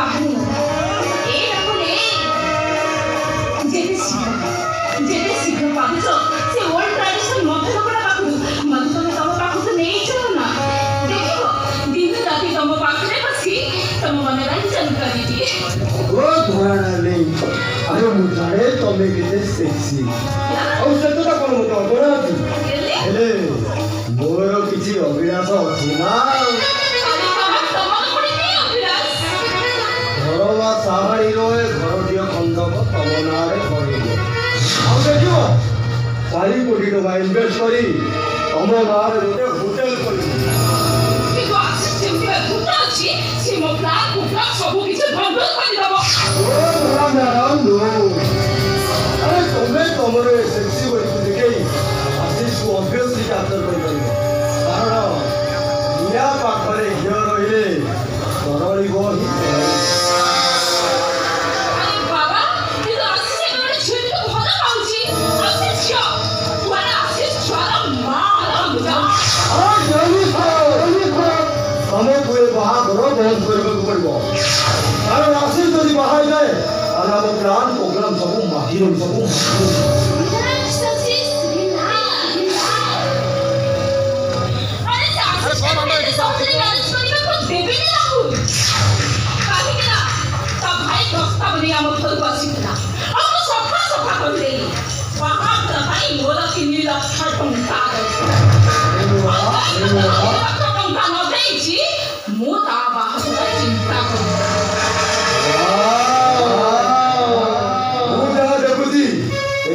ବାହାରି ଗଲା। ଏ ରକଲେ ଯେତେ ଶୀଘ୍ର ପାରୁଛ ସେ ଓଲ୍ଡ ଟ୍ରାଡିସନ ମଧୁରପଡ଼ା ପାଖରୁ ମଧୁର ତମ ପାଖକୁ ନେଇଛ ନା। ଦେଖିବ ଦିନ ରାତି ତମ ପାଖରେ ବସି ତମ ମନୋରଞ୍ଜନ କରିଦିଏ। अरे मुझे तमें कितने सेक्सी और से तो कौन मत बड़ा थी हेले मोर किछि अभिलाष अछि ना। अरे बाबा तमन पड़ी नहीं अभिलाष घरवा साहारी रोए घरटिय खंडक तम नारे करिले आ देखियो 4 कोटी टका इन्वेस्ट करी तम नारे गोटे होटल करी कि बात सिंपल होता अछि से मो प्लान को सब किछि बंद कर दबो। ओ मैडम नो अरे तुम्हें तुमरे सेक्सी बॉडी को देखई आशीष को ऑब्वियसली कैप्चर कर परिबो कारण दुनिया पाखरे हियर रहिले सरळी गो ही। अरे बाबा ये तो आशीष के बड़े छेद को भला पाउची आशीष क्या वाला आशीष छाला मारा मुझा। अरे जल्दी हमें कोई बाहा करो बहुत करबो पड़बो कारण आशीष जदी बाहा जाए और हम प्लान प्रोग्राम सब माही रही सब रिलैक्स आशीष रिलैक्स। अरे आशीष सब रिलैक्स करने को देबे नहीं लागू काहे कि ना तब भाई दोस्ता बने हम घर को आसीला अब तो सफा कर दे वहां पर भाई मोला की नीला छटंका छटंका न देची मोता बाहर चिंता कर।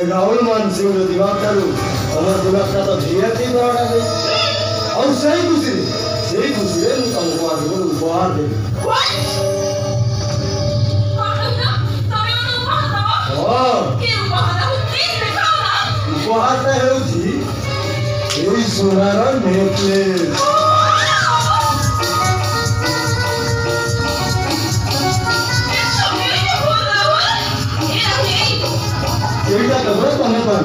राहुल मान सिंह दिमाग करू हमर दिमाग का तो धीरे थी बड़ा है और सही खुशी रे तुमको आज वो उपहार दे व्हाट कहना तमे मन उपहार दबो हां के उपहार होती देखाओ ना उपहार तो हेउची एई सोनार नेकलेस एटा तो बस तमे पर